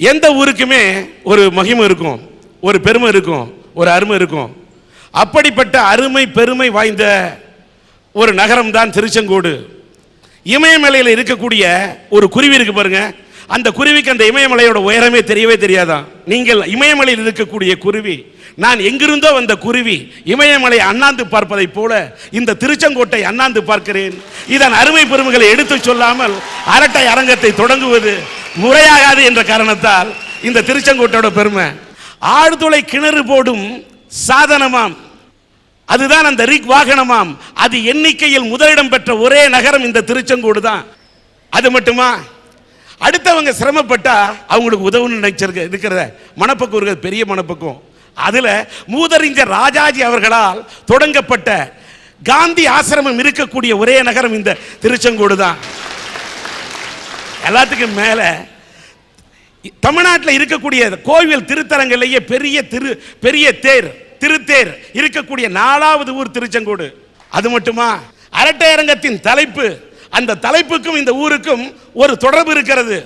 எந்த ஊருக்குமே ஒரு மகிமை இருக்கும், ஒரு பெருமை இருக்கும், ஒரு அருமை இருக்கும். அப்படிப்பட்ட அருமை பெருமை வாய்ந்த ஒரு நகரம் தான் திருச்செங்கோடு. இமயமலையில் இருக்கக்கூடிய ஒரு குருவி இருக்கு பாருங்க. அந்த குருவிக்கு அந்த இமயமலையோட உயரமே தெரியவே தெரியாதான். நீங்கள் இமயமலையில் இருக்கக்கூடிய குருவி, நான் எங்கிருந்தோ வந்த குருவி இமயமலை அண்ணாந்து பார்ப்பதை போல இந்த திருச்செங்கோட்டை அண்ணாந்து பார்க்கிறேன். இதன் அருமை பெருமைகளை எடுத்து சொல்லாமல் அரட்டை அரங்கத்தை தொடங்குவது முறையாகாது என்ற காரணத்தால் இந்த திருச்செங்கோட்டோட பெருமை. ஆழ்துளை கிணறு போடும் சாதனமாம், அதுதான் அந்த ரிக் வாகனமாம். அது எண்ணிக்கையில் முதலிடம் பெற்ற ஒரே நகரம் இந்த திருச்செங்கோடு தான். அது மட்டுமா, அடுத்தவங்க சிரமப்பட்டா அவங்களுக்கு உதவுன்னு நினைச்சிருக்க இருக்கிற மனப்பக்குவர்கள் பெரிய மனப்பக்குவம். அதுல மூதறிஞர் ராஜாஜி அவர்களால் தொடங்கப்பட்ட காந்தி ஆசிரமம் இருக்கக்கூடிய ஒரே நகரம் இந்த திருச்செங்கோடு தான். எல்லாத்துக்கும் மேல தமிழ்நாட்டில் இருக்கக்கூடிய கோவில் திருத்தலங்களிலேயே பெரிய திருத்தேர் இருக்கக்கூடிய 4வது ஊர் திருச்செங்கோடு. அது மட்டுமா, அரட்டை அரங்கத்தின் தலைப்பு, அந்த தலைப்புக்கும் இந்த ஊருக்கும் ஒரு தொடர்பு இருக்கிறது.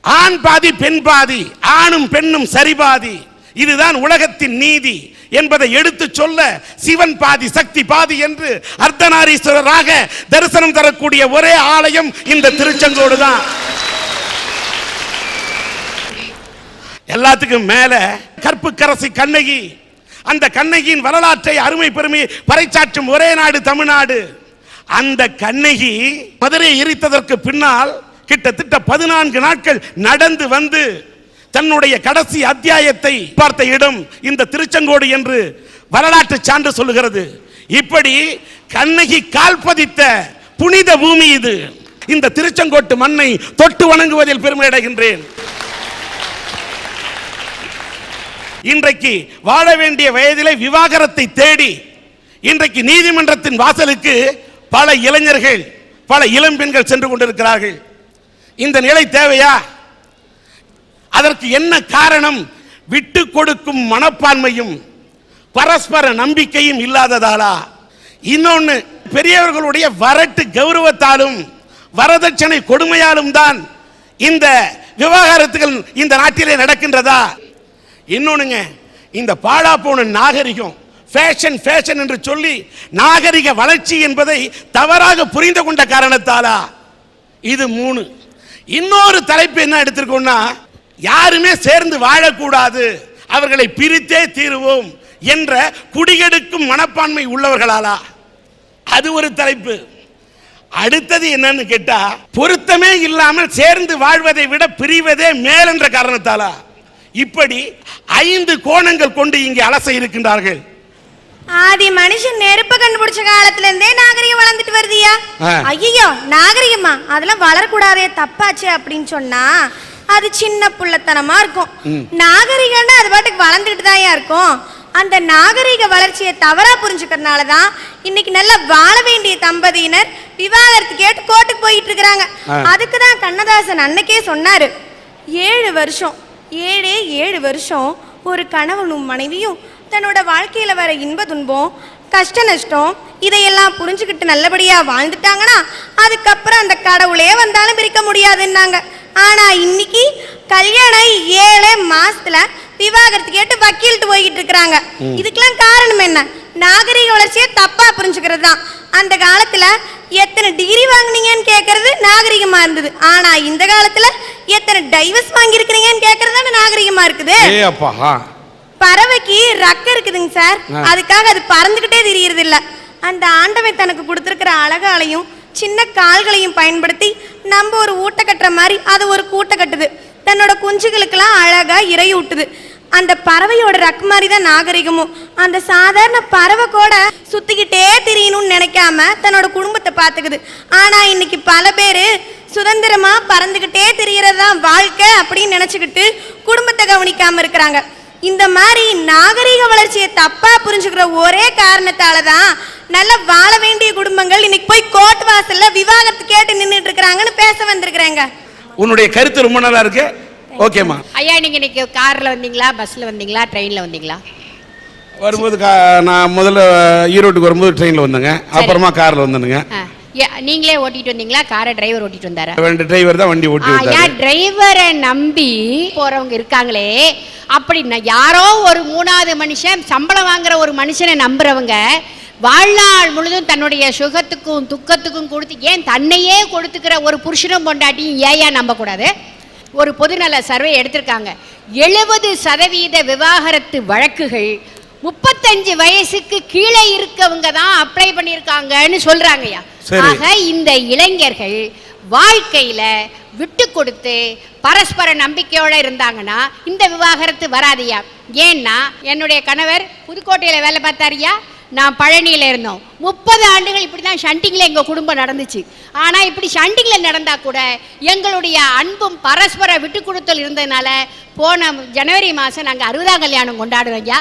ஆண் பாதி பெண் பாதி, ஆணும் பெண்ணும் சரிபாதி, இதுதான் உலகத்தின் நீதி என்பதை எடுத்து சொல்ல சிவன் பாதி சக்தி பாதி என்று அர்த்தநாரீஸ்வரராக தரிசனம் தரக்கூடிய ஒரே ஆலயம் இந்த திருச்செங்கோடு தான். எல்லாத்துக்கும் மேல கற்புக்கரசி கண்ணகி, அந்த கண்ணகியின் வரலாற்றை அருமை பெருமை பறைசாற்றும் ஒரே நாடு தமிழ்நாடு. அந்த கண்ணகி மதுரையை எரித்ததற்கு பின்னால் கிட்டத்தட்ட 14 நாட்கள் நடந்து வந்து தன்னுடைய கடைசி அத்தியாயத்தை பார்த்த இடம் இந்த திருச்செங்கோடு என்று வரலாற்று சான்று சொல்லுகிறது. இப்படி கண்ணகி கால்பதித்த புனித பூமி இது. இந்த திருச்செங்கோட்டு மண்ணை தொட்டு வணங்குவதில் பெருமை அடைகின்றேன். இன்றைக்கு வாழ வேண்டிய வயதிலே விவாகரத்தை தேடி இன்றைக்கு நீதிமன்றத்தின் வாசலுக்கு பல இளைஞர்கள், பல இளம்பெண்கள் சென்று கொண்டிருக்கிறார்கள். இந்த நிலை தேவையா? அதற்கு என்ன காரணம்? விட்டு கொடுக்கும் மனப்பான்மையும் பரஸ்பர நம்பிக்கையும் இல்லாததாலா? இன்னொன்னு, பெரியவர்களுடைய வரட்டு கௌரவத்தாலும் வரதட்சணை கொடுமையாலும் தான் இந்த விவாகரத்துகள் இந்த நாட்டிலே நடக்கின்றதா? இன்னொன்னுங்க, இந்த பாழா போன நாகரிகம், ஃபேஷன் என்று சொல்லி நாகரிக வளர்ச்சி என்பதை தவறாக புரிந்து கொண்ட காரணத்தாலா? இது 3. இன்னொரு தலைப்பு என்ன எடுத்திருக்கோம்னா, யாருமே சேர்ந்து வாழக்கூடாது, அவர்களை பிரித்தே தீருவோம் என்ற குடிகெடுக்கும் மனப்பான்மை உள்ளவர்களாலா? அது ஒரு தலைப்பு. அடுத்தது என்னன்னு கேட்டா, பொருத்தமே இல்லாமல் சேர்ந்து வாழ்வதை விட பிரிவதே மேல் என்ற காரணத்தாலா? இப்படி 5 கோணங்கள் கொண்டு இங்கே அலச இருக்கின்றார்கள். ஆதி மனுஷன் நெருப்பு கண்டுபிடிச்ச காலத்துல இருந்தே நாகரிகம் வளர்ந்துட்டு வருதியா? ஐயோ, நாகரிகமா? அதெல்லாம் வளரக்கூடாதே, தப்பாச்சு அப்படின்னு சொன்னா அது சின்ன புள்ளத்தனமா இருக்கும். நாகரிகம்னா அது பாட்டுக்கு வளர்ந்துட்டு தான் இருக்கும். அந்த நாகரிக வளர்ச்சியை தவறா புரிஞ்சுக்கிறதுனாலதான் இன்னைக்கு நல்லா வாழ வேண்டிய தம்பதியினர் விவாகரத்து கேட்டு கோர்ட்டுக்கு போயிட்டு இருக்கிறாங்க. அதுக்குதான் கண்ணதாசன் அன்னைக்கே சொன்னாரு, 7 வருஷம் ஒரு கணவனும் மனைவியும் தன்னோட வாழ்க்கையில வர இன்ப துன்பம், கஷ்ட நஷ்டம் இதையெல்லாம் புரிஞ்சுக்கிட்டு நல்லபடியா வாழ்ந்துட்டாங்கன்னா அதுக்கப்புறம் அந்த கடவுளே வந்தாலும் பிரிக்க முடியாதுன்னாங்க. ஆனா இன்னைக்கு கல்யாணம் 7 மாசத்துல விவாகரத்து கேட்டு வக்கீல்ட்டு போய்கிட்டு இருக்கிறாங்க. இதுக்கெல்லாம் காரணம் என்ன? நாகரிக வளர்ச்சியை தப்பா புரிஞ்சுக்கிறது தான். அந்த காலத்துல எத்தனை டிகிரி வாங்கினீங்கன்னு கேட்கறது நாகரிகமா இருந்தது. ஆனா இந்த காலத்துல எத்தனை டைவர்ஸ் வாங்கி இருக்கிறீங்கன்னு கேட்கறது தான் நாகரிகமா இருக்குது. பறவைக்கு ரக்க இருக்குதுங்க சார், அதுக்காக அது பறந்துகிட்டே திரியறது இல்ல. அந்த ஆண்டவன் தனக்கு கொடுத்திருக்கிற அழகாலையும் சின்ன கால்களையும் பயன்படுத்தி நம்ம ஒரு ஊட்ட கட்டுற மாதிரி அது ஒரு கூட்டை கட்டுது. தன்னோட குஞ்சுகளுக்கெல்லாம் அழகா இறையூட்டுது. அந்த பறவையோட ரக் மாதிரி தான் நாகரிகமும். அந்த சாதாரண பறவை கூட சுத்திக்கிட்டே திரியணும்னு நினைக்காம தன்னோட குடும்பத்தை பார்த்துக்குது. ஆனா இன்னைக்கு பல பேரு சுதந்திரமா பறந்துகிட்டே திரியறதுதான் வாழ்க்கை அப்படின்னு நினைச்சுக்கிட்டு குடும்பத்தை கவனிக்காம இருக்கிறாங்க. இந்த மாதிரி நாகரிக வளர்ச்சியை தப்பா புரிஞ்சுக்கிற ஒரே காரணத்தாலதான் நல்ல வாழ வேண்டிய குடும்பங்கள் இன்னைக்கு போய் கோர்ட் வாசல்ல விவாகரத்து கேட்டு நின்றுட்டு இருக்கிறாங்கன்னு பேச வந்திருக்கிறேங்க. உன்னுடைய கருத்து ரொம்ப நல்லா இருக்கு. ஓகேமா. ஐயா, நீங்க இன்னைக்கு கார்ல வந்தீங்களா, பஸ்ல வந்தீங்களா, ட்ரெயின்ல வந்தீங்களா? வரும்போது நான் முதல்ல ஈரோட்டுக்கு வரும்போது ட்ரெயின்ல வந்தேங்க, அப்புறமா கார்ல வந்தேனுங்க. நீங்களே ஓட்டிட்டு வந்தீங்களா? காரை டிரைவர் ஓட்டிட்டு வந்தாரா? ரெண்டு டிரைவர் தான் வண்டி ஓட்டி வந்தாரு. ஏன் டிரைவரை நம்பி போறவங்க இருக்காங்களே, அப்படி யாரோ ஒரு மூணாவது மனுஷன் சம்பளம் வாங்குற ஒரு மனுஷனை நம்புறவங்க வாழ்நாள் முழுதும் தன்னுடைய சுகத்துக்கும் துக்கத்துக்கும் கொடுத்து, ஏன் தன்னையே கொடுத்துக்கிற ஒரு புருஷனும் பொண்டாட்டியும் ஏன் நம்பக்கூடாது? ஒரு பொதுநல சர்வே எடுத்திருக்காங்க. 70% விவாகரத்து வழக்குகள் 35 வயசுக்கு கீழே இருக்கவங்க தான் அப்ளை பண்ணியிருக்காங்கன்னு சொல்றாங்கய்யா. ஆக இந்த இளைஞர்கள் வாழ்க்கையில விட்டு கொடுத்து பரஸ்பர நம்பிக்கையோட இருந்தாங்கன்னா இந்த விவாகரத்து வராதியா. ஏன்னா என்னுடைய கணவர் புதுக்கோட்டையில வேலை பார்த்தாரியா, நான் பழனியில் இருந்தோம். 30 ஆண்டுகள் இப்படி தான் ஷண்டிங்கில் எங்கள் குடும்பம் நடந்துச்சு. ஆனால் இப்படி ஷண்டிங்கில் நடந்தால் கூட எங்களுடைய அன்பும் பரஸ்பர விட்டு கொடுத்தல் இருந்ததுனால போன ஜனவரி மாதம் நாங்கள் 60ஆம் கல்யாணம் கொண்டாடுறோம் ஐயா.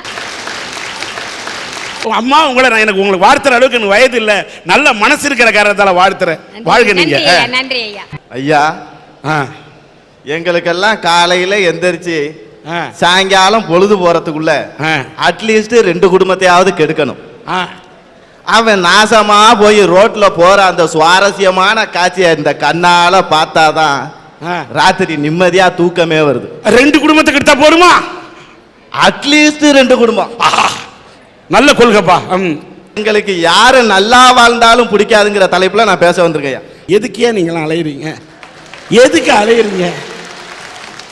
அம்மா உங்களை நான் எனக்கு உங்களுக்கு வாழ்த்துற அளவுக்கு எனக்கு வயது இல்லை, நல்ல மனசு இருக்கிற காரணத்தால் வாழ்த்துறேன். வாழ்க நீங்க. நன்றி ஐயா. ஐயா, எங்களுக்கெல்லாம் காலையில் எந்திரிச்சு சாயங்காலம் பொழுது போறதுக்குள்ள அட்லீஸ்ட் 2 குடும்பத்தையாவது கெடுக்கணும். அவன் நாசமா போய் ரோட்ல போற அந்த சுவாரஸ்யமான காட்சியை இந்த கண்ணால பார்த்தாதான் ராத்திரி நிம்மதியா தூக்கமே வருது. 2 குடும்பத்துக்கு எடுத்தா போருமா? அட்லீஸ்ட் 2 குடும்பம். நல்ல கொள்கைப்பா. எங்களுக்கு யாரு நல்லா வாழ்ந்தாலும் பிடிக்காதுங்கிற தலைப்புல நான் பேச வந்திருக்கேன். எதுக்கே நீங்களாம் அலையிறீங்க? எதுக்கு அலையிறீங்க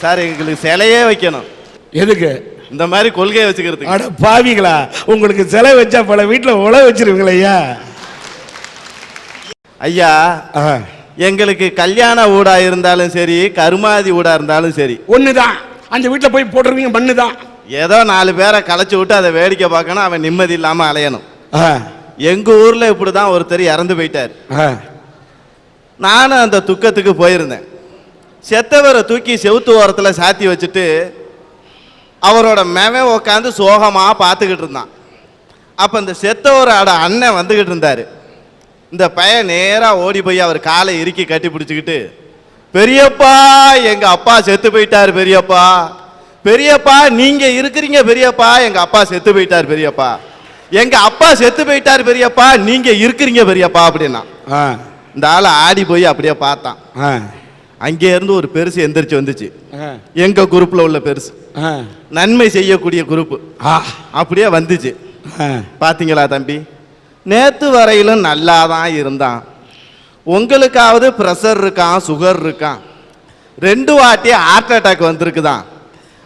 சார்? எங்களுக்கு சிலையே வைக்கணும். எதுக்கு? இந்த மாதிரி கொள்கையை வச்சுக்கிறது. அட பாவிங்களா, உங்களுக்கு சிலை வச்சா பல வீட்டில் உழ வச்சிருவீங்களா ஐயா? ஐயா, எங்களுக்கு கல்யாண ஊடா இருந்தாலும் சரி, கருமாதி ஊடா இருந்தாலும் சரி, ஒண்ணுதான். அந்த வீட்டில் போய் போட்டுருவீங்க மண்ணுதான். ஏதோ 4 பேரை களைச்சு விட்டு அதை வேடிக்கை பார்க்கணும், அவன் நிம்மதி இல்லாம அலையணும். எங்க ஊர்ல இப்படிதான் ஒருத்தர் இறந்து போயிட்டார். நானும் அந்த துக்கத்துக்கு போயிருந்தேன். செத்தவரை தூக்கி செவுத்து ஓரத்தில் சாத்தி வச்சுட்டு அவரோட மேவன் உட்காந்து சோகமாக பார்த்துக்கிட்டு இருந்தான். அப்போ இந்த செத்தவரோட அண்ணன் வந்துக்கிட்டு இருந்தார். இந்த பையன் நேராக ஓடி போய் அவர் காலை இறுக்கி கட்டி பிடிச்சிக்கிட்டு, பெரியப்பா எங்கள் அப்பா செத்து போயிட்டார் பெரியப்பா, பெரியப்பா நீங்கள் இருக்கிறீங்க பெரியப்பா, எங்கள் அப்பா செத்து போயிட்டார் பெரியப்பா, எங்கள் அப்பா செத்து போயிட்டார் பெரியப்பா, நீங்கள் இருக்கிறீங்க பெரியப்பா அப்படின்னா. இந்த ஆளை ஆடி போய் அப்படியே பார்த்தான். அங்கே இருந்து ஒரு பெருசு எந்திரிச்சு வந்துச்சு. எங்க குரூப்ல உள்ள பெருசு, நன்மை செய்யக்கூடிய குரூப். அப்படியே வந்துச்சு. பாத்தீங்களா தம்பி, நேத்து வரையிலும் நல்லா தான் இருந்தான், உங்களுக்காவது ப்ரெஷர் இருக்கான், சுகர் இருக்கான், 2 வாட்டி ஹார்ட் அட்டாக் வந்திருக்குதான்,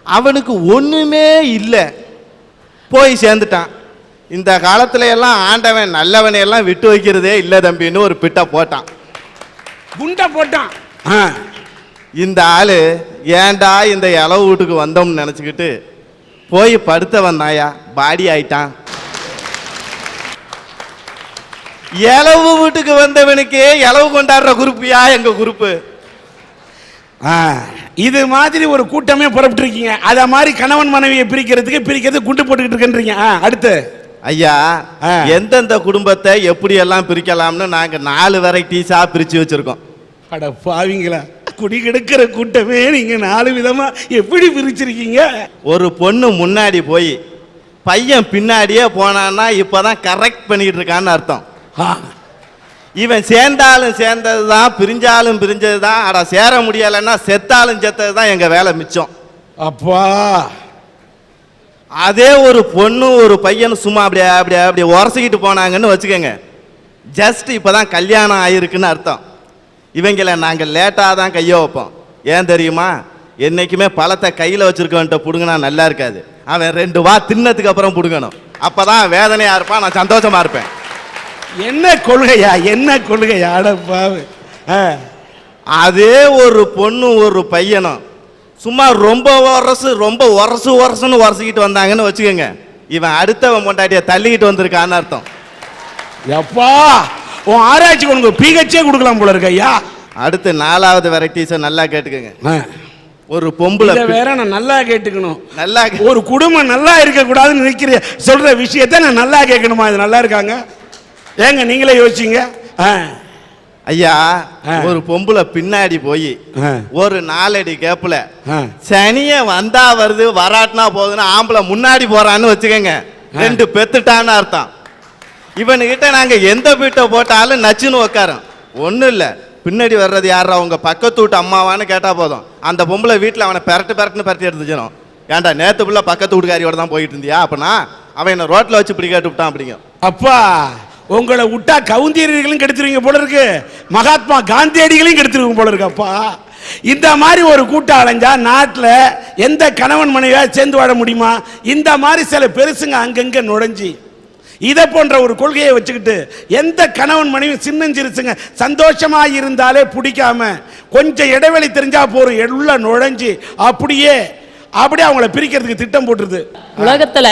அவனுக்கு ஒண்ணுமே இல்லை, போய் சேர்ந்துட்டான். இந்த காலத்துல எல்லாம் ஆண்டவன் நல்லவனை எல்லாம் விட்டு வைக்கிறதே இல்லை தம்பின்னு ஒரு பிட்ட போட்டான், குண்டை போட்டான். இந்த ஆளு ஏண்டா இந்த இளவு வீட்டுக்கு வந்தோம்னு நினச்சிக்கிட்டு போய் படுத்தவன் நாயா பாடி ஆயிட்டான். இளவு வீட்டுக்கு வந்தவனுக்கு இளவு கொண்டாடுற குரூப்பியா எங்க குரூப்பு? இது மாதிரி ஒரு கூட்டமே புறப்பட்டு இருக்கீங்க. அத மாதிரி கணவன் மனைவியை பிரிக்கிறது குண்டு போட்டுக்கிட்டு இருக்கீங்க. அடுத்து ஐயா, எந்தெந்த குடும்பத்தை எப்படி எல்லாம் பிரிக்கலாம்னு நாங்க 4 வெரைட்டிஸா பிரிச்சு வச்சிருக்கோம். அட பாவிங்களா, குடி கெடுக்கிற கூட்டமே நீங்க 4 விதமா எப்படி பிரிச்சிருக்கீங்க? ஒரு பொண்ணு முன்னாடி போய் பையன் பின்னாடியே போனான்னா இப்பதான் கரெக்ட் பண்ணிட்டு இருக்கான்னு அர்த்தம். இவன் சேர்ந்தாலும் சேர்ந்ததுதான், பிரிஞ்சாலும் பிரிஞ்சதுதான், அட சேர முடியலைன்னா செத்தாலும் செத்ததுதான் எங்க வேலை மிச்சம். அப்பா, அதே ஒரு பொண்ணு ஒரு பையன் சும்மா அப்படியே அப்படியே அப்படியே உரசிக்கிட்டு போனாங்கன்னு வச்சுக்கோங்க, ஜஸ்ட் இப்பதான் கல்யாணம் ஆயிருக்குன்னு அர்த்தம். இவங்களை நாங்கள் லேட்டாக தான் கையை வைப்போம். ஏன் தெரியுமா? என்றைக்குமே பழத்தை கையில் வச்சுருக்கவன்ட்ட பிடுங்கினா நல்லா இருக்காது, அவன் 2 வா தின்னதுக்கு அப்புறம் பிடுங்கணும், அப்போ தான் வேதனையாக இருப்பான், நான் சந்தோஷமாக இருப்பேன். என்ன கொள்கையா அடப்பாவு. அதே ஒரு பொண்ணு ஒரு பையனும் சும்மா ரொம்ப உரசுன்னு உரசிக்கிட்டு வந்தாங்கன்னு வச்சுக்கோங்க, இவன் அடுத்தவன் பொண்டாட்டியை தள்ளிக்கிட்டு வந்திருக்கான்னு அர்த்தம். எப்பா, உன் ஆராய்ச்சி உனக்கு பிஹெச்ஏ கொடுக்கலாம் போல இருக்கு ஐயா. அடுத்து 4வது வெரைட்டிஸை நல்லா கேட்டுக்கோங்க. ஒரு பொம்பளை வேற நான் நல்லா கேட்டுக்கணும். நல்லா ஒரு குடும்பம் நல்லா இருக்க கூடாதுன்னு நினைக்கிற சொல்ற விஷயத்தை நான் நல்லா கேட்கணுமா? இது நல்லா இருக்காங்க ஏங்க, நீங்களே யோசிச்சீங்க. ஐயா, ஒரு பொம்பளை பின்னாடி போய் ஒரு 4 அடி கேப்ல சனிய வந்தா வருது வராட்டினா போகுதுன்னு ஆம்பளை முன்னாடி போறான்னு வச்சுக்கோங்க, 2 பெத்துட்டான்னு அர்த்தம். இவனுக்கிட்ட நாங்க எந்த வீட்டை போட்டாலும் நச்சுன்னு உட்காரோம். ஒன்றும் இல்லை, பின்னாடி வர்றது யாரா அவங்க பக்கத்து வீட்டு அம்மாவான்னு கேட்டா போதும், அந்த பொம்பளை வீட்டில் அவனை பெரட்டுன்னு பெரட்டி எடுத்துச்சிடும். ஏன்டா நேற்று ஃபுல்லாக பக்கத்து வீட்டுக்காரியோட தான் போயிட்டு இருந்தியா? அப்படின்னா அவன் என்ன ரோட்டில் வச்சு இப்படி கேட்டு விட்டான் அப்படிங்க. அப்பா உங்களை விட்டா கவுந்தியர்களையும் கெடுத்துருவீங்க போல இருக்கு, மகாத்மா காந்தியடிகளையும் கெடுத்துருவீங்க போல இருக்கு. அப்பா இந்த மாதிரி ஒரு கூட்டம் அலைஞ்சா நாட்டில் எந்த கணவன் மனைவியா சேர்ந்து வாழ முடியுமா? இந்த மாதிரி சில பெருசுங்க அங்கங்க நுழைஞ்சி இதை போன்ற ஒரு கொள்கையை வச்சுக்கிட்டு எந்த கணவன் மனைவி சின்னஞ்சிருச்சுங்க சந்தோஷமா இருந்தாலே பிடிக்காம கொஞ்சம் இடைவெளி தெரிஞ்சா போறோம் உள்ள நுழைஞ்சி அப்படியே அவங்கள பிரிக்கிறதுக்கு திட்டம் போட்டுருது. உலகத்துல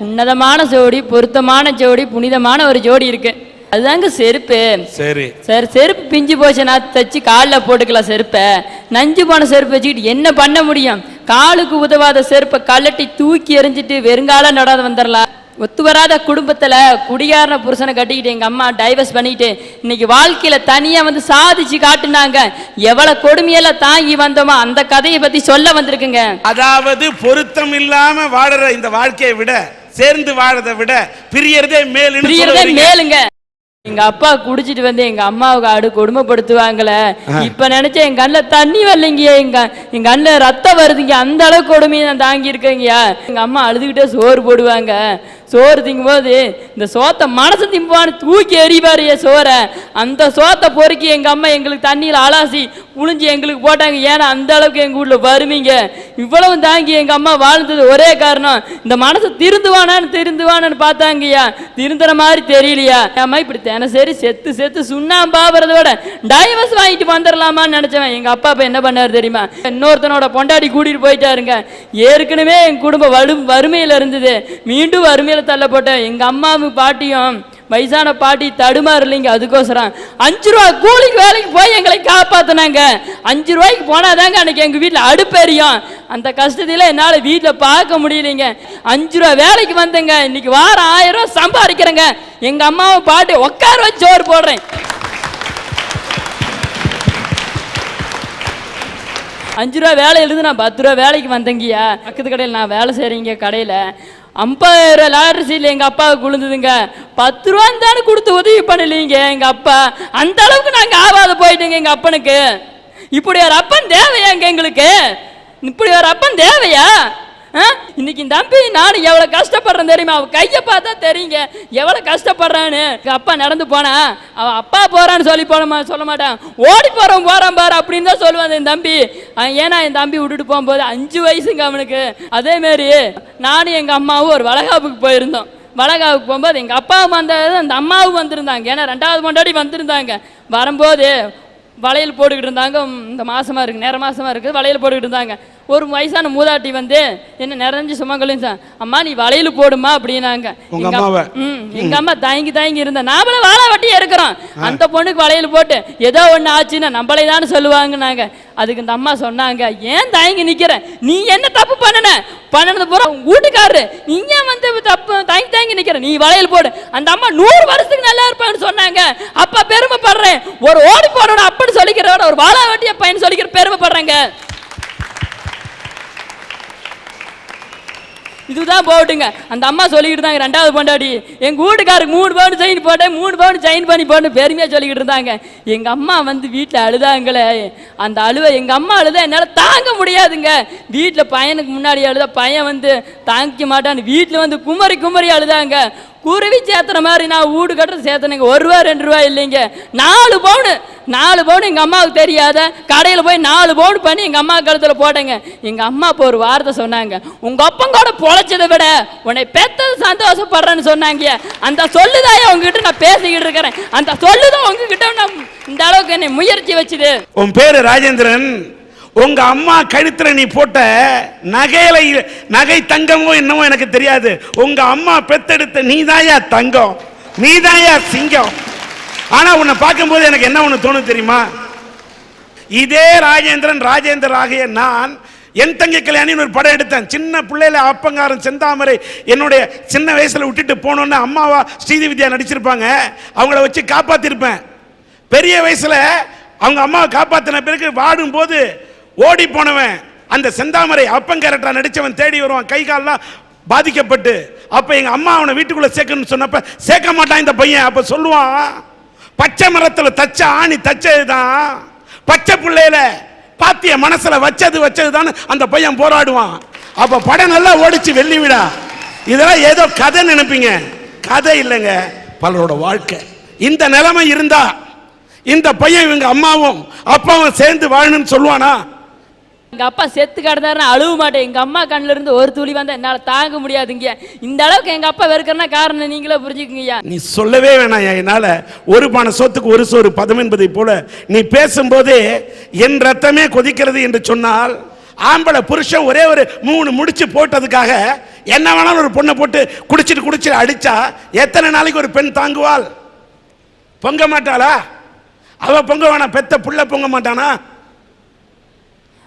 உன்னதமான ஜோடி, பொருத்தமான ஜோடி, புனிதமான ஒரு ஜோடி இருக்கு, அதுதாங்க செருப்பு. சரி சார், செருப்பு பிஞ்சு போச்சுன்னா தச்சு காலில் போட்டுக்கலாம். செருப்பை நஞ்சு போன செருப்பு வச்சுக்கிட்டு என்ன பண்ண முடியும்? காலுக்கு உதவாத செருப்பை கழட்டி தூக்கி எறிஞ்சிட்டு வெறுங்கால நடாத வந்துடலாம். ஒத்து வராத குடும்பத்துல குடிகாரன புருஷனை கட்டிக்கிட்டு எங்க அம்மா டைவர்ஸ் பண்ணிட்டு இன்னைக்கு வாழ்க்கையில தனியா வந்து சாதிச்சு காட்டுனாங்க. எவ்வளவு கொடுமையெல்லாம் தாங்கி வந்தோமா அந்த கதையை பத்தி சொல்ல வந்திருக்குங்க. அதாவது பொருத்தம் இல்லாம வாழற இந்த வாழ்க்கையை விட சேர்ந்து வாழறதை விட பிரியறதே மேலுங்க. எங்க அப்பா குடிச்சிட்டு வந்து எங்க அம்மாவுக்கு கொடுமைப்படுத்துவாங்களே, இப்ப நினைச்ச என் கண்ணில் தண்ணி வரலைங்க, எங்க கண்ணில் ரத்தம் வருதுங்க. அந்த அளவுக்கு கொடுமையை நான் தாங்கி இருக்கேங்கய்யா. எங்க அம்மா அழுதுகிட்டே சோறு போடுவாங்க. சோறு திங்கும் போது இந்த சோத்தை மனசு திம்பான்னு தூக்கி எறிவாரு சோறை. அந்த சோத்தை பொறுக்கி எங்க அம்மா எங்களுக்கு தண்ணியில் அலாசி புழிஞ்சு எங்களுக்கு போட்டாங்க. ஏன்னா அந்த அளவுக்கு எங்க வீட்டில் வருவீங்க. இவ்வளவு தாங்கி எங்க அம்மா வாழ்ந்தது ஒரே காரணம், இந்த மனசு திருந்துவானு பார்த்தாங்கய்யா. திருந்துற மாதிரி தெரியலையா? அம்மா இப்படி தினசரி செத்து சுண்ணாம்பாவறத விட டைவர்ஸ் வாங்கிட்டு வந்துடலாமான்னு நினைச்சவன் எங்க அப்பா என்ன பண்ணாரு தெரியுமா? இன்னொருத்தனோட பொண்டாடி கூட்டிட்டு போயிட்டாருங்க. ஏற்கனவே என் குடும்பம் வறுமையில இருந்தது, மீண்டும் வறுமையில தள்ளப்பட்டேன். எங்க அம்மாவும் பாட்டியும் வயசான பாட்டி தடுமாறலைங்க. அதுக்கோசரம் 5 ரூபா கூலிக்கு வேலைக்கு போய் எங்களை காப்பாத்தினாங்க. 5 ரூபாய்க்கு போனாதாங்க அன்னைக்கு எங்க வீட்டில் அடுப்பெரியும். அந்த கஷ்டத்தில என்னால வீட்டில் பார்க்க முடியலைங்க. 5 ரூபா வேலைக்கு வந்தேங்க, இன்னைக்கு வாரம் 1000 ரூபா சம்பாதிக்கிறேங்க. எங்க அம்மாவை பாட்டி உட்கார வச்சு சோறு போடுறேன். 5 ரூபா வேலை எழுது, நான் 10 ரூபா வேலைக்கு வந்தேங்கய்யா. பக்கத்து கடையில் நான் வேலை செய்கிறேங்க. கடையில் 50 லாட்டரி சீட்ல எங்க அப்பாவுக்கு விழுந்ததுங்க. 10 ரூபா தானே கொடுத்து உதவி பண்ணலீங்க எங்க அப்பா. அந்த அளவுக்கு நாங்க ஆவாத போயிட்டோங்க எங்க அப்பனுக்கு. இப்படி ஒரு அப்பன் தேவையாங்க எங்களுக்கு? இப்படி ஒரு அப்பன் தேவையா? இன்னைக்கு தம்பி நான் எவ்வளவு கஷ்டப்படுறேன் தெரியுமா? அவ கையை பார்த்தா தெரியுங்க எவ்வளவு கஷ்டப்படுறான்னு. அப்பா நடந்து போனா அவ அப்பா போறான்னு சொல்லி சொல்ல மாட்டான், ஓடி போறான் பாரு அப்படின்னு தான் சொல்லுவான் என் தம்பி. ஏன்னா என் தம்பி விட்டுட்டு போகும்போது 5 வயசுங்க அவனுக்கு. அதே மாதிரி நானும் எங்க அம்மாவும் ஒரு வளகாப்புக்கு போயிருந்தோம். வளகாப்புக்கு போகும்போது எங்க அப்பாவும் வந்தது, அந்த அம்மாவும் வந்திருந்தாங்க. ஏன்னா 2வது பொண்டாட்டி வந்திருந்தாங்க. வரும்போது வளையல் போட்டுக்கிட்டு இருந்தாங்க. இந்த மாசமா இருக்கு, நேர மாசமா இருக்குது, வளையல் போட்டுக்கிட்டு இருந்தாங்க. ஒரு வயசான மூதாட்டி வந்து என்ன நிறைஞ்சு சுமங்கலின் அம்மா நீ வளையல் போடுமா அப்படின்னாங்க. எங்க அம்மா தயங்கி இருந்த நாமளும் வாழை வட்டியே இருக்கிறோம். அந்த பொண்ணுக்கு வளையல் போட்டு ஏதோ ஒண்ணு ஆச்சுன்னா நம்மளே தான் சொல்லுவாங்கன்னாங்க. அதுக்கு இந்த அம்மா சொன்னாங்க, ஏன் தயங்கி நிக்கிற, நீ என்ன தப்பு பண்ணனது பூரா வீட்டுக்காரரு, நீ ஏன் வந்து தப்பு தயங்கி நிக்கிற, நீ வளையல் போடு. அந்த அம்மா 100 வருஷத்துக்கு நல்லா இருப்பாங்கன்னு சொன்னாங்க. அப்ப பெருமைப்படுறேன். ஒரு ஓடி போடணும் அப்படின்னு சொல்லிக்கிறோட ஒரு வாழை வட்டிய பையன் சொல்லிக்கிற பெருமைப்படுறாங்க. இதுதான் போட்டுங்க. அந்த அம்மா சொல்லிக்கிட்டு இருந்தாங்க 2வது பொண்டாடி எங்க வீட்டுக்காருக்கு 3 பவுன் செயின் போட்டேன், 3 பவுன் செயின் பண்ணி போட்டு பெருமையா சொல்லிக்கிட்டு இருந்தாங்க. எங்க அம்மா வந்து வீட்டில் அழுதாங்களே, அந்த அழுவை எங்க அம்மா அழுத என்னால தாங்க முடியாதுங்க. வீட்டில் பையனுக்கு முன்னாடி அழுத, பையன் வந்து தாங்கிக்க மாட்டான்னு வீட்டில் வந்து குமரி அழுதாங்க. குருவி சேர்த்துற மாதிரி நான் வீடு கட்டுறது சேர்த்தனுங்க. 1 ரூபா 2 ரூபா இல்லைங்க, 4 பவுன் எங்க அம்மாவுக்கு தெரியாத கடையில் போய் 4 பவுன் பண்ணி எங்க அம்மா கழுத்துல போட்டேங்க. எங்க அம்மா இப்போ ஒரு வார்த்தை சொன்னாங்க, உங்க அப்பங்கூட பொழைச்சதை விட உன்னை பெத்தது சந்தோஷப்படுறேன்னு சொன்னாங்க. அந்த சொல்லுதான் உங்ககிட்ட நான் பேசிக்கிட்டு இருக்கிறேன். அந்த சொல்லுதான் உங்ககிட்ட நான் இந்த அளவுக்கு என்னை முயற்சி வச்சுது. உன் பேரு ராஜேந்திரன். உங்க அம்மா கழுத்துல நீ போட்ட நகை தங்கமோ என்னமோ எனக்கு தெரியாது. உங்க அம்மா பெத்தெடுத்த நீதாயா தங்கம், நீதாயா சிங்கம். ஆனா உன்னை பார்க்கும்போது எனக்கு என்ன ஒண்ணு தோணும் தெரியுமா? இதே ராஜேந்திரன் ஆகிய நான் என் தங்கை கல்யாணின்னு ஒரு படம் எடுத்தேன். சின்ன பிள்ளையில அப்பங்காரன் செந்தாமரை என்னுடைய சின்ன வயசுல விட்டுட்டு போனோன்னு அம்மாவா ஸ்ரீவித்யா நடிச்சிருப்பாங்க. அவங்கள வச்சு காப்பாத்திருப்பேன். பெரிய வயசுல அவங்க அம்மாவை காப்பாத்தின பிறகு வாடும் போது ஓடி போனவன் அந்த செந்தாமரை அப்பன் கேரக்டரா நடிச்சவன் தேடி வருவான். கை கால்லாம் பாதிக்கப்பட்டு அப்ப எங்க அம்மா அவனை வீட்டுக்குள்ள சேர்க்கணும்னு சொன்னப்ப சேர்க்க மாட்டான் இந்த பையன். அப்ப சொல்லுவான், பச்சை மரத்துல தச்ச ஆணி தச்சதுதான், பச்சை பிள்ளையில பாத்திய மனசுல வச்சதுதான் அந்த பையன் போராடுவான். அப்ப படம் நல்லா ஓடிச்சு வெள்ளி விழா. இதெல்லாம் ஏதோ கதை நினைப்பீங்க, கதை இல்லைங்க, பலரோட வாழ்க்கை. இந்த நிலைமை இருந்தா இந்த பையன் இவங்க அம்மாவும் அப்பாவும் சேர்ந்து வாழணும்னு சொல்லுவானா? எங்க அப்பா செத்து கிடந்தாருன்னா அழுவ மாட்டேன். எங்க அம்மா கண்ணுல இருந்து ஒரு துளி வந்தா என்னால தாங்க முடியாதுங்க. இந்த அளவுக்கு எங்க அப்பா வெறுக்கிறனா காரணம் நீங்களே புரிஞ்சுக்குங்கய்யா. நீ சொல்லவே வேணாம், என்னால ஒரு பானை சோத்துக்கு ஒரு சோறு பதம் என்பதை போல நீ பேசும்போதே என் ரத்தமே கொதிக்கிறது என்று சொன்னால், ஆம்பளை புருஷன் ஒரே ஒரு 3 முடிச்சு போட்டதுக்காக என்ன வேணாலும் ஒரு பொண்ணை போட்டு குடிச்சிட்டு அடிச்சா எத்தனை நாளைக்கு ஒரு பெண் தாங்குவாள்? பொங்க மாட்டாளா? அவ பொங்க வேணா, பெத்த புள்ள பொங்க மாட்டானா?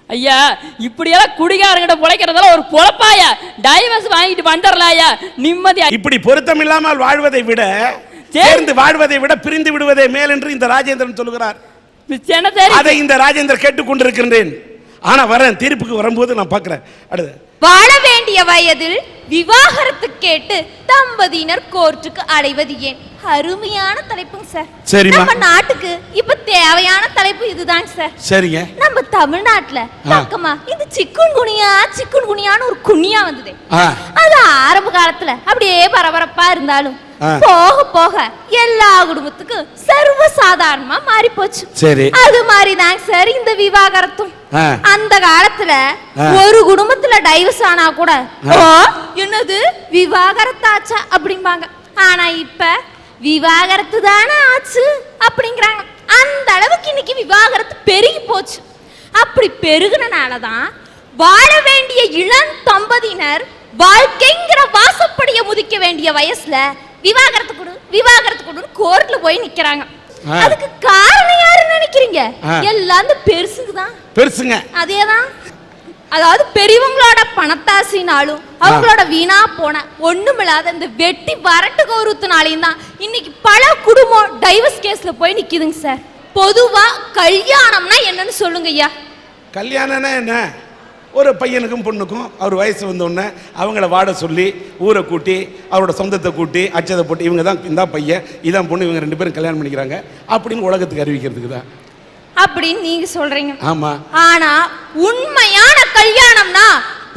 ஐயா, இப்படியெல்லாம் குடிகாரங்கிட்ட பொழைக்கிறதெல்லாம் ஒரு பொழப்பாயா? டைவர்ஸ் வாங்கிட்டு வந்துடலாயா நிம்மதியா? இப்படி பொருத்தம் இல்லாமல் வாழ்வதை விட சேர்ந்து வாழ்வதை விட பிரிந்து விடுவதே மேல் என்று இந்த ராஜேந்திரன் சொல்லுகிறார். அதை இந்த ராஜேந்திரன் கேட்டுக்கொண்டிருக்கின்றேன். ஆனா வரேன், தீர்ப்புக்கு வரும்போது நான் பார்க்கிறேன். அடுத்து, வாழ வேண்டிய வயதில் விவாகரத்து கேட்டு தம்பதியினர் கோர்ட்டுக்கு அடைவது ஏன்? அருமையான தலைப்புங்க சார். சரிம்மா. நம்ம நாட்டுக்கு இப்ப தேவையான தலைப்பு இதுதாங்க சார். சரிங்க. நம்ம தமிழ்நாட்டுல பக்கமா இந்த சிக்குன்குனியான்னு ஒரு குனியா வந்தது. அது ஆரம்ப காலத்துல அப்படியே பரபரப்பா இருந்தாலும் போக போக எல்லா குடும்பத்துக்கும் சர்வ சாதாரணமா மாறி போச்சு. சரி, அது மாதிரிதாங்க சார் இந்த விவாகரத்தும். அந்த காலத்துல ஒரு குடும்பத்துல டைவர்ஸ் ஆனா கூட என்னது விவாகரத்தாச்சா அப்படிம்பாங்க. ஆனா இப்ப விவாகரத்து தானே ஆச்சு அப்படிங்கிறாங்க. அந்த அளவுக்கு இன்னைக்கு விவாகரத்து பெருகி போச்சு. அப்படி பெருகுனனாலதான் வாழ வேண்டிய இளம் தம்பதியினர் வாழ்க்கைங்கிற வாசப்படிய முதிக்க வேண்டிய வயசுல விவாகரத்து கொடு கோர்ட்ல போய் நிக்கிறாங்க. அதுக்கு காரணம் யாருன்னு நினைக்கிறீங்க? எல்லாம் அந்த பெருசுங்க. அதேதான், அதாவது பெரியவங்களோட பணத்தாசினாலும் அவங்களோட வீணா போன ஒண்ணுமில்லாத இந்த வெட்டி வரட்டு கௌரவத்தினாலையும் தான் இன்னைக்கு பல குடும்பம் டைவர்ஸ் கேஸ்ல போய் நிக்குதுங்க சார். பொதுவா கல்யாணம்னா என்னன்னு சொல்லுங்க ஐயா. கல்யாணம்னா என்ன? ஒரு பையனுக்கும் பொண்ணுக்கும் அவர் வயசு வந்தோடனே அவங்கள வாட சொல்லி ஊரை கூட்டி அவரோட சொந்தத்தை கூட்டி அச்சதை போட்டு இவங்க தான் இந்த பையன் இதான் பொண்ணு, இவங்க 2 பேரும் கல்யாணம் பண்ணிக்கிறாங்க அப்படின்னு உலகத்துக்கு அறிவிக்கிறதுக்கு தான் அப்படின்னு நீங்க சொல்றீங்க. ஆமா. ஆனா உண்மையான கல்யாணம்னா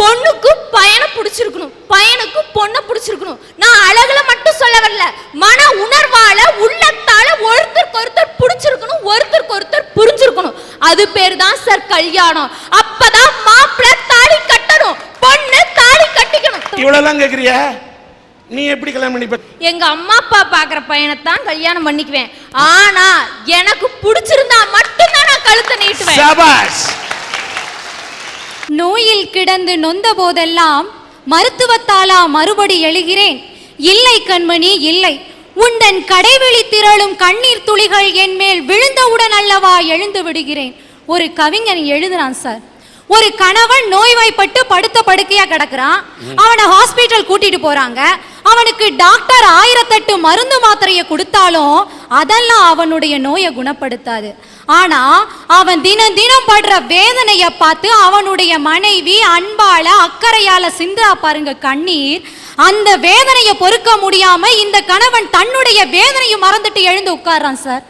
பொண்ணுக்கு பையனை பிடிச்சிருக்கணும், பையனுக்கு பொண்ணை பிடிச்சிருக்கணும். நான் அழகுல மட்டும் சொல்ல வரல, மன உணர்வால உள்ளத்தால ஒருத்தருக்கு ஒருத்தர் பிடிச்சிருக்கணும், ஒருத்தருக்கு ஒருத்தர் புரிஞ்சிருக்கணும். அது பேர் தான் சார் கல்யாணம். அப்பதான் மாப்பிள்ளை தாலி கட்டணும், பொண்ணு தாலி கட்டிக்கணும். இவ்வளவுலாம் கேக்குறிய? நீ எப்படி கல்யாணம் பண்ணிப்ப? எங்க அம்மா அப்பா பாக்குற பையனைத்தான் கல்யாணம் பண்ணிக்குவேன். ஆனா எனக்கு பிடிச்சிருந்தா மட்டும்தான் நான் கழுத்தை நீட்டுவேன். சபாஷ். நோயில் கிடந்து நொந்த போதெல்லாம் மருத்துவத்தாலா மறுபடி எழுகிறேன். இல்லை கண்மணி இல்லை, உந்தன் கடைவெளி திரளும் கண்ணீர் துளிகள் என் மேல் விழுந்தவுடன் அல்லவா எழுந்து விடுகிறேன். ஒரு கவிஞன் எழுதுறான் சார். ஒரு கணவன் நோய்வாய்ப்பட்டு படுத்த படுக்கையா கிடக்குறான். அவனை ஹாஸ்பிட்டல் கூட்டிட்டு போறாங்க. அவனுக்கு டாக்டர் 1008 மருந்து மாத்திரையை கொடுத்தாலும் அதெல்லாம் அவனுடைய நோயை குணப்படுத்தாது. ஆனா அவன் தினம் தினம் படுற வேதனைய பார்த்து அவனுடைய மனைவி அன்பால அக்கறையால சிந்தா பாருங்க கண்ணீர். அந்த வேதனையை பொறுக்க முடியாம இந்த கணவன் தன்னுடைய வேதனையை மறந்துட்டு எழுந்து உட்கார்றான் சார்.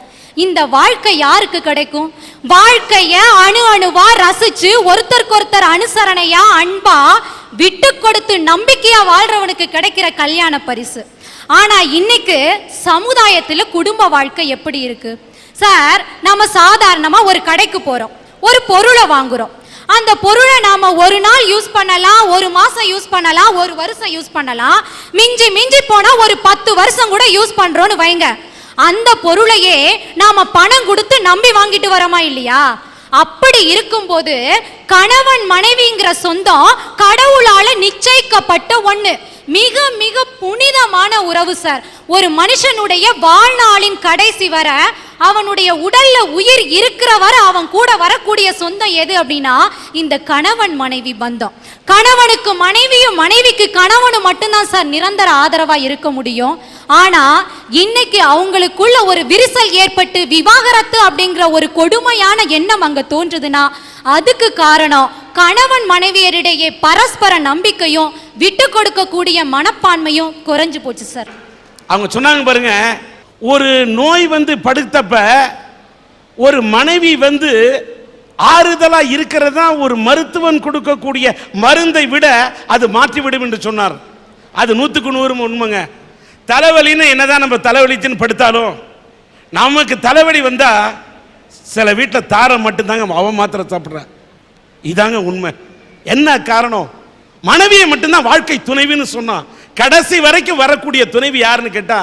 இந்த வாழ்க்கை யாருக்கு கிடைக்கும்? வாழ்க்கைய அணு அணுவா ரசிச்சு ஒருத்தருக்கு ஒருத்தர் அனுசரணையா அன்பா விட்டு கொடுத்து நம்பிக்கையா வாழ்றவனுக்கு கிடைக்கிற கல்யாண பரிசு. ஆனா இன்னைக்கு சமுதாயத்துல குடும்ப வாழ்க்கை எப்படி இருக்கு சார்? நம்ம சாதாரணமா ஒரு கடைக்கு போறோம், ஒரு பொருளை வாங்குறோம். அந்த பொருளை நாம ஒரு நாள் யூஸ் பண்ணலாம், ஒரு மாசம் யூஸ் பண்ணலாம், ஒரு வருஷம் யூஸ் பண்ணலாம், மிஞ்சி மிஞ்சி போனா ஒரு 10 வருஷம் கூட யூஸ் பண்றோம்னு வைங்க. அந்த பொருளையே நாம பணம் கொடுத்து நம்பி வாங்கிட்டு வரோமா இல்லையா? அப்படி இருக்கும்போது கணவன் மனைவிங்கிற சொந்தம் கடவுளால நிச்சயிக்கப்பட்ட ஒண்ணு. மிக மிக புனிதமான உறவு சார். ஒரு மனுஷனுடைய வாழ்நாளின் கடைசி வர அவனுடைய உடல்ல உயிர் இருக்கிற வர அவன் கூட வரக்கூடிய சொந்தம் எது அப்படின்னா இந்த கணவன் மனைவி பந்தம். கணவனுக்கு மனைவியும் மனைவிக்கு கணவனும் மட்டும்தான் சார் நிரந்தர ஆதரவா இருக்க முடியும். ஆனா இன்னைக்கு அவங்களுக்குள்ள ஒரு விரிசல் ஏற்பட்டு விவாகரத்து அப்படிங்கிற ஒரு கொடுமையான எண்ணம் அங்க தோன்றுதுன்னா அதுக்கு காரணம் கணவன் மனைவியரிடையே பரஸ்பர நம்பிக்கையும் விட்டு கொடுக்கக்கூடிய மனப்பான்மையும் குறைஞ்சு போச்சு சார். அவங்க சொன்னாங்க பாருங்க, ஒரு நோய் வந்து படுத்தப்ப ஒரு மனைவி வந்து ஆறுதலா இருக்கிறது தான் ஒரு மருத்துவன் கொடுக்கக்கூடிய மருந்தை விட அது மாற்றிவிடும் என்று சொன்னார். அது 100க்கு 100 உண்மைங்க. தலைவலின்னு என்னதான் நம்ம தலைவலிச்சுன்னு படுத்தாலும் நமக்கு தலைவலி வந்தா சில வீட்டில் தாரம் மட்டும்தாங்க அவன் மாத்திரை சாப்பிட்றான். இதாங்க உண்மை. என்ன காரணம்? மனைவியை மட்டும்தான் வாழ்க்கை துணைவின்னு சொன்னான். கடைசி வரைக்கும் வரக்கூடிய துணைவி யாருன்னு கேட்டா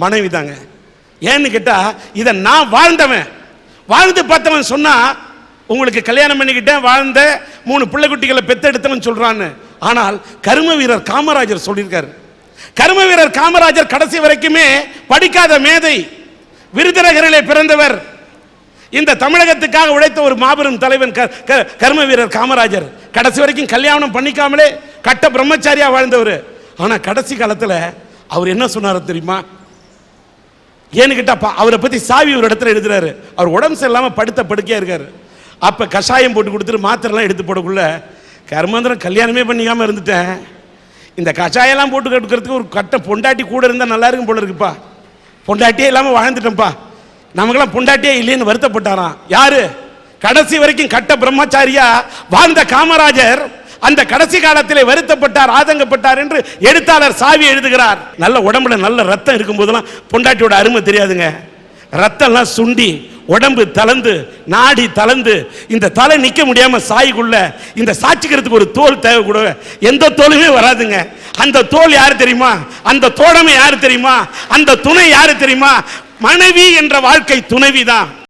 மனைவி தாங்க. ஏன்னு கேட்டா இதை நான் வாழ்ந்து பார்த்தவன் சொன்னா உங்களுக்கு கல்யாணம் பண்ணிக்கிட்டேன் வாழ்ந்த 3 பிள்ளை குட்டிகளை பெத்தெடுத்தவன் சொல்றான்னு. ஆனால் கர்ம வீரர் காமராஜர் சொல்லியிருக்காரு. கர்ம வீரர் காமராஜர் கடைசி வரைக்குமே படிக்காத மேதை, விருதுநகரிலே பிறந்தவர், இந்த தமிழகத்துக்காக உழைத்த ஒரு மாபெரும் தலைவன் கர்ம வீரர் காமராஜர். கடைசி வரைக்கும் கல்யாணம் பண்ணிக்காமலே கட்ட பிரம்மச்சாரியா வாழ்ந்தவர். ஆனா கடைசி காலத்துல அவர் என்ன சொன்னார் தெரியுமா? ஏன்னு கேட்டா அவரை பத்தி சாவி ஒரு இடத்துல எழுதுறாரு. அவர் உடம்பு சரியில்லாம படுக்கையா இருக்காரு. அப்ப கஷாயம் போட்டு கொடுத்துட்டு மாத்திரைலாம் எடுத்து போடக்குள்ள, கர்மந்திரம் கல்யாணமே பண்ணிக்காம இருந்துட்டேன், இந்த கஷாயெல்லாம் போட்டு கொடுக்கறதுக்கு ஒரு கட்ட பொண்டாட்டி கூட இருந்தால் நல்லா இருக்கும் போல இருக்குப்பா, பொண்டாட்டியே இல்லாமல் வாழ்ந்துட்டேன்ப்பா, நமக்கெல்லாம் பொண்டாட்டியே இல்லைன்னு வருத்தப்பட்டாராம். யாரு? கடைசி வரைக்கும் கட்ட பிரம்மச்சாரியா வாழ்ந்த காமராஜர் அந்த கடைசி காலத்திலே வருத்தப்பட்டார், ஆதங்கப்பட்டார் என்று எழுத்தாளர் சாவி எழுதுகிறார். நல்ல உடம்புல நல்ல ரத்தம் இருக்கும் போதெல்லாம் பொண்டாட்டியோட அருமை தெரியாதுங்க. ரத்தம்லாம் சுண்டி உடம்பு தளர்ந்து நாடி தளர்ந்து இந்த தலை நிற்க முடியாம சாய்க்குள்ள இந்த சாட்சிக்கிறதுக்கு ஒரு தோல் தேவை. கூட எந்த தோலுமே வராதுங்க. அந்த தோல் யாரு தெரியுமா? அந்த தோழமை யாரு தெரியுமா? அந்த துணை யாரு தெரியுமா? மனைவி என்ற வாழ்க்கை துணைவி தான்.